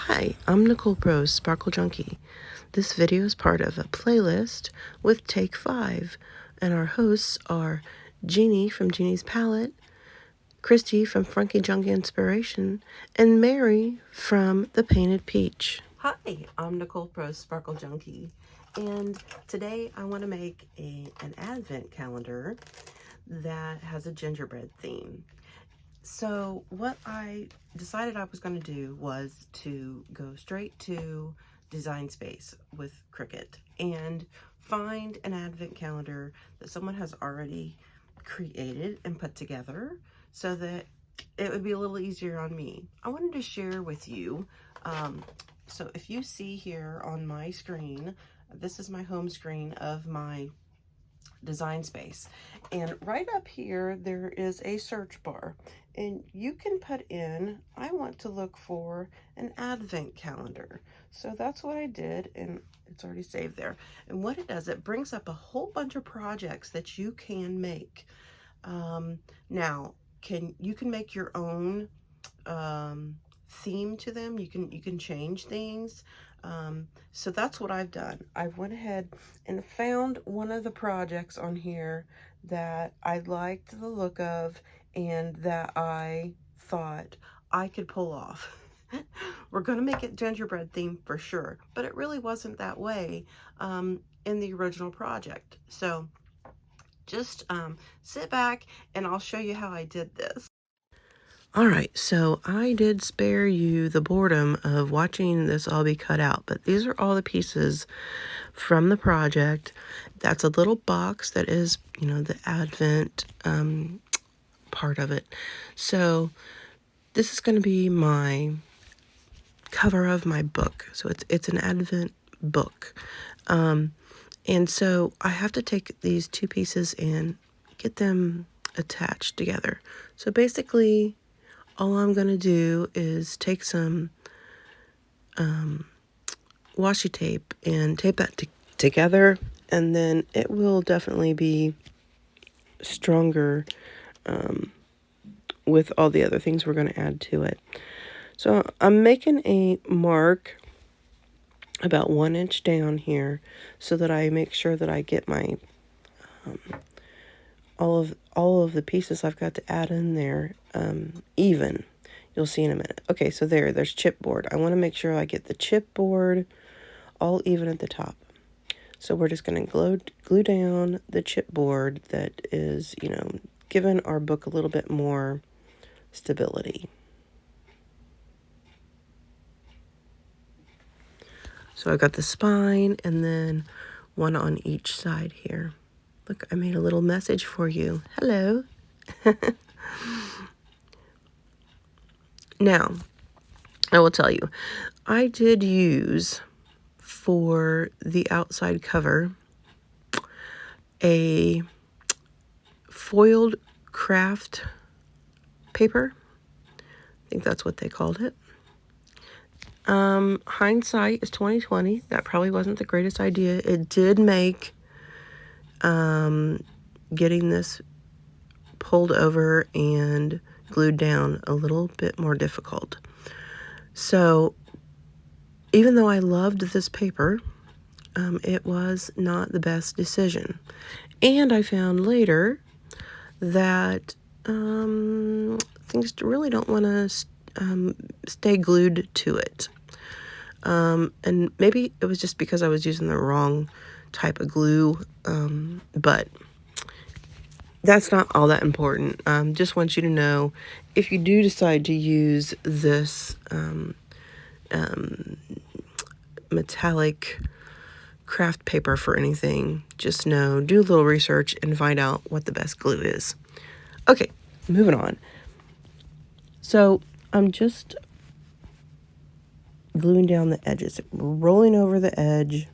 Hi, I'm Nicole Bros, Sparkle Junkie. This video is part of a playlist with Take 5, and our hosts are Jeannie from Jeannie's Palette, Christy from Frankie Junkie Inspiration, and Mary from The Painted Peach. Hi, I'm Nicole Bros, Sparkle Junkie, and today I want to make an advent calendar that has a gingerbread theme. So what I decided I was going to do was to go straight to Design Space with Cricut and find an advent calendar that someone has already created and put together so that it would be a little easier on me. I wanted to share with you, so if you see here on my screen, this is my home screen of my Design Space, and right up here there is a search bar, and you can put in, I want to look for an advent calendar. So that's what I did, and it's already saved there. And what it does, it brings up a whole bunch of projects that you can make. Now you can make your own theme to them. You can change things. So that's what I've done. I went ahead and found one of the projects on here that I liked the look of and that I thought I could pull off. We're going to make it gingerbread themed for sure, but it really wasn't that way in the original project. So just sit back and I'll show you how I did this. All right, so I did spare you the boredom of watching this all be cut out, but these are all the pieces from the project. That's a little box that is, the Advent part of it. So this is going to be my cover of my book. So it's an Advent book. And so I have to take these two pieces and get them attached together. So basically, all I'm going to do is take some washi tape and tape that together, and then it will definitely be stronger with all the other things we're going to add to it. So I'm making a mark about 1 inch down here so that I make sure that I get my all of the pieces I've got to add in there even. You'll see in a minute. Okay, so there's chipboard. I want to make sure I get the chipboard all even at the top. So we're just going to glue down the chipboard that is, giving our book a little bit more stability. So I've got the spine and then one on each side here. Look, I made a little message for you. Hello. Now, I will tell you, I did use for the outside cover a foiled craft paper. I think that's what they called it. Hindsight is 2020. That probably wasn't the greatest idea. It did make getting this pulled over and glued down a little bit more difficult. So even though I loved this paper, it was not the best decision. And I found later that things really don't want to stay glued to it. And maybe it was just because I was using the wrong type of glue, but that's not all that important. Just want you to know, if you do decide to use this metallic craft paper for anything, just know, do a little research and find out what the best glue is. Okay, moving on. So I'm just gluing down the edges, rolling over the edge,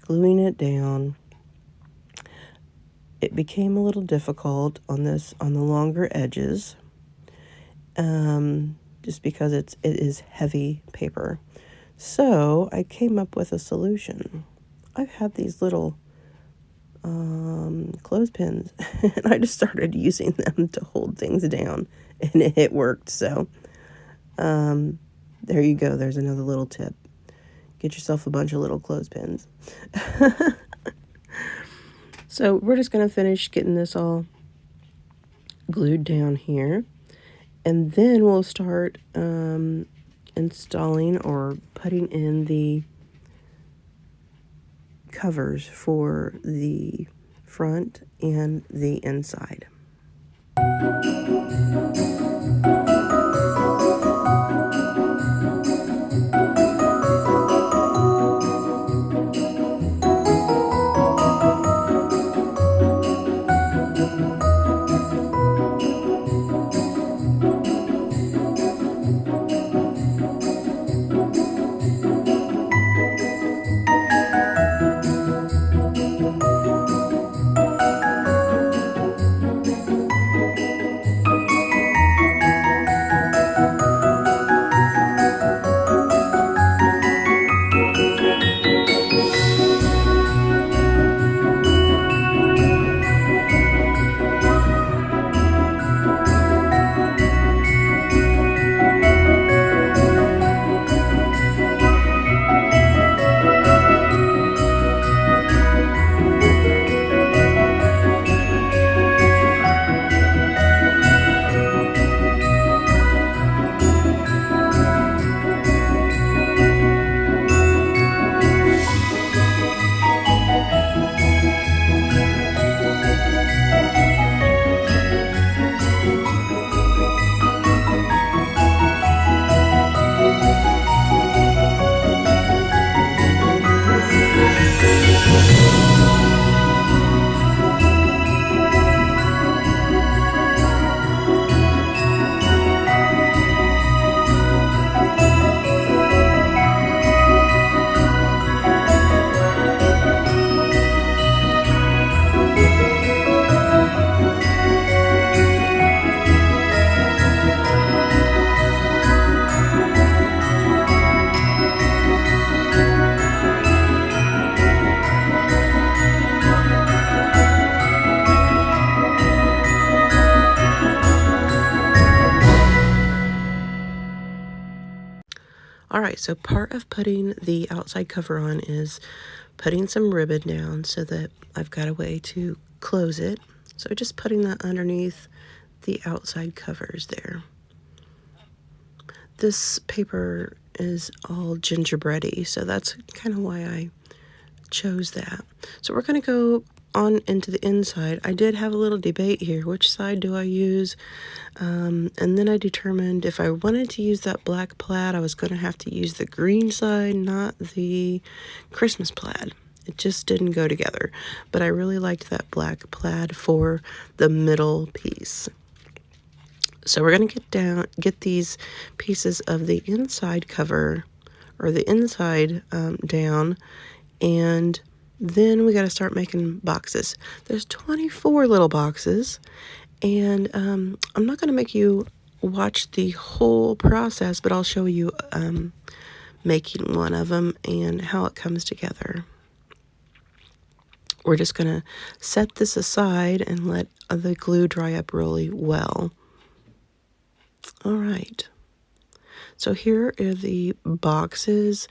gluing it down. It became a little difficult on the longer edges, just because it is heavy paper. So I came up with a solution. I've had these little clothespins, and I just started using them to hold things down, and it worked. So There you go. There's another little tip. Get yourself a bunch of little clothespins. So we're just going to finish getting this all glued down here. And then we'll start installing or putting in the covers for the front and the inside. All right, so part of putting the outside cover on is putting some ribbon down so that I've got a way to close it. So just putting that underneath the outside covers there. This paper is all gingerbready, so that's kind of why I chose that. So we're going to go on into the inside. I did have a little debate here. Which side do I use? And then I determined if I wanted to use that black plaid, I was going to have to use the green side, not the Christmas plaid. It just didn't go together. But I really liked that black plaid for the middle piece. So we're going to get these pieces of the inside cover or the inside down, and then we got to start making boxes. There's 24 little boxes, and I'm not going to make you watch the whole process, but I'll show you making one of them and how it comes together. We're just going to set this aside and let the glue dry up really well. All right. So here are the boxes.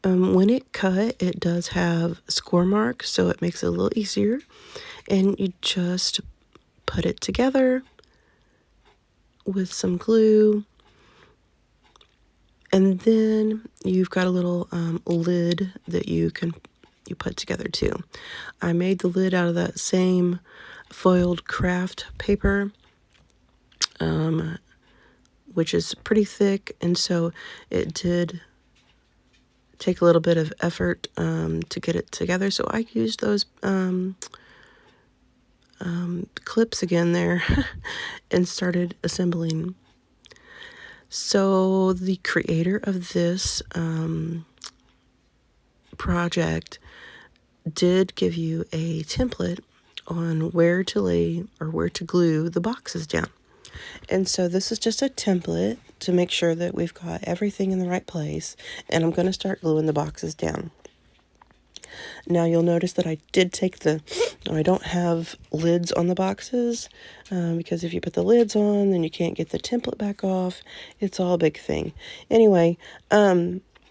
When it cut, it does have score marks, so it makes it a little easier. And you just put it together with some glue. And then you've got a little lid that you put together too. I made the lid out of that same foiled craft paper, which is pretty thick, and so it did take a little bit of effort to get it together. So I used those clips again there and started assembling. So the creator of this project did give you a template on where to lay or where to glue the boxes down. And so this is just a template to make sure that we've got everything in the right place. And I'm going to start gluing the boxes down. Now you'll notice that I did take I don't have lids on the boxes, because if you put the lids on, then you can't get the template back off. It's all a big thing. Anyway,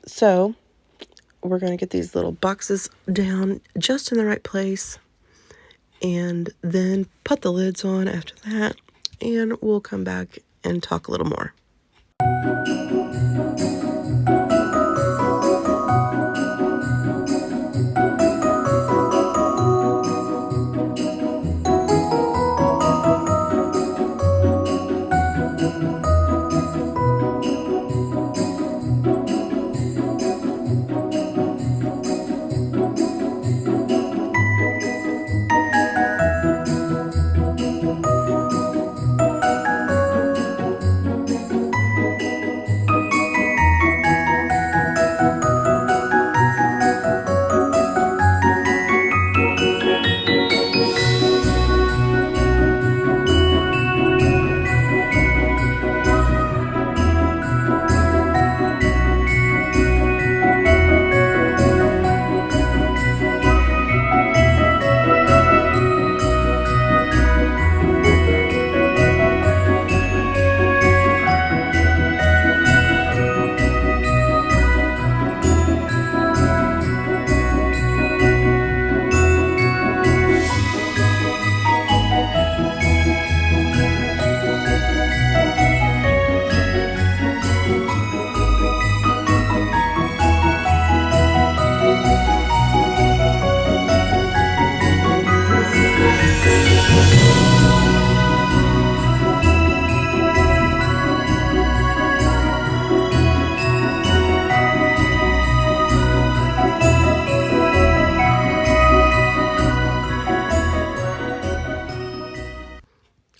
so we're going to get these little boxes down just in the right place, and then put the lids on after that, and we'll come back and talk a little more.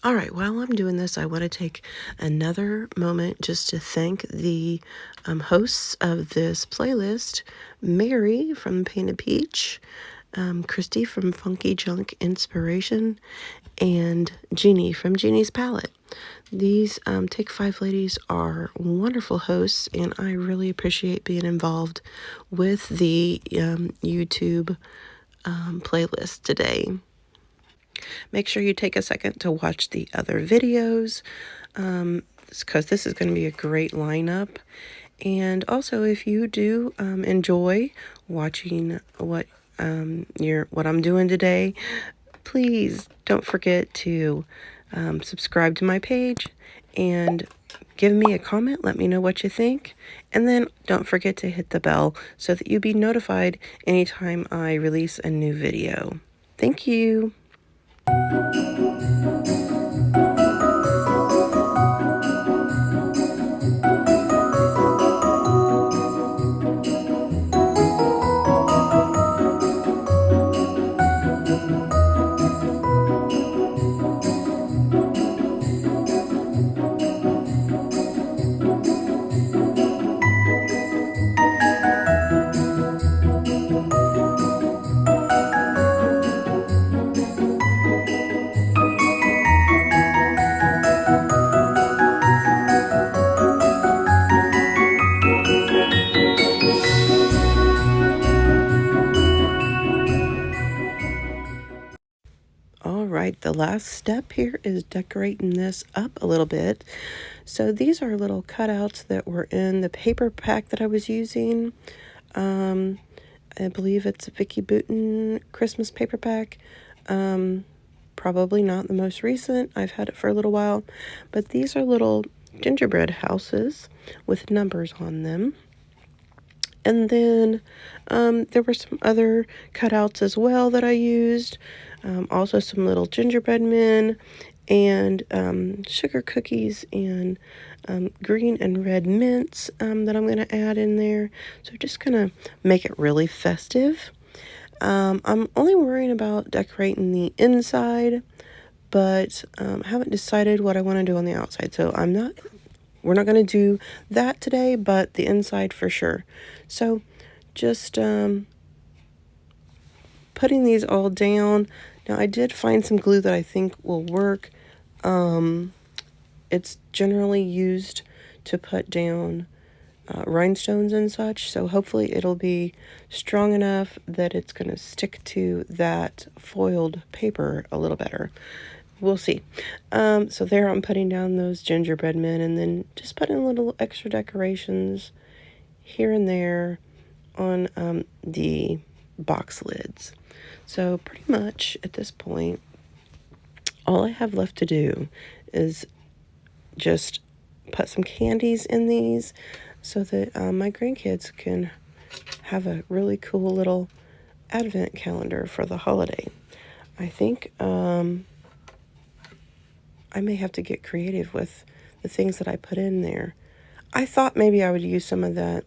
All right, while I'm doing this, I want to take another moment just to thank the hosts of this playlist, Mary from Painted Peach, Christy from Funky Junk Inspiration, and Jeannie from Jeannie's Palette. These Take 5 ladies are wonderful hosts, and I really appreciate being involved with the YouTube playlist today. Make sure you take a second to watch the other videos, because this is going to be a great lineup. And also, if you do enjoy watching what I'm doing today, please don't forget to subscribe to my page and give me a comment. Let me know what you think. And then don't forget to hit the bell so that you'll be notified anytime I release a new video. Thank you. All right, the last step here is decorating this up a little bit. So these are little cutouts that were in the paper pack that I was using. I believe it's a Vicky Bouton Christmas paper pack. Probably not the most recent. I've had it for a little while. But these are little gingerbread houses with numbers on them. And then there were some other cutouts as well that I used. Also some little gingerbread men and sugar cookies and green and red mints that I'm going to add in there. So just going to make it really festive. I'm only worrying about decorating the inside, but I haven't decided what I want to do on the outside. So we're not going to do that today, but the inside for sure. So just putting these all down. Now I did find some glue that I think will work. It's generally used to put down rhinestones and such. So hopefully it'll be strong enough that it's going to stick to that foiled paper a little better. We'll see. So there I'm putting down those gingerbread men and then just putting little extra decorations here and there on the box lids. So pretty much at this point, all I have left to do is just put some candies in these so that my grandkids can have a really cool little advent calendar for the holiday. I think I may have to get creative with the things that I put in there. I thought maybe I would use some of that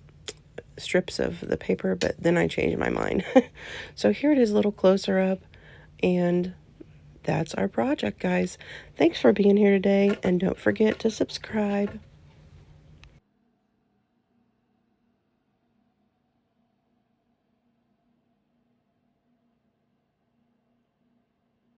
strips of the paper, but then I changed my mind. So here it is a little closer up, and that's our project, guys. Thanks for being here today, and don't forget to subscribe.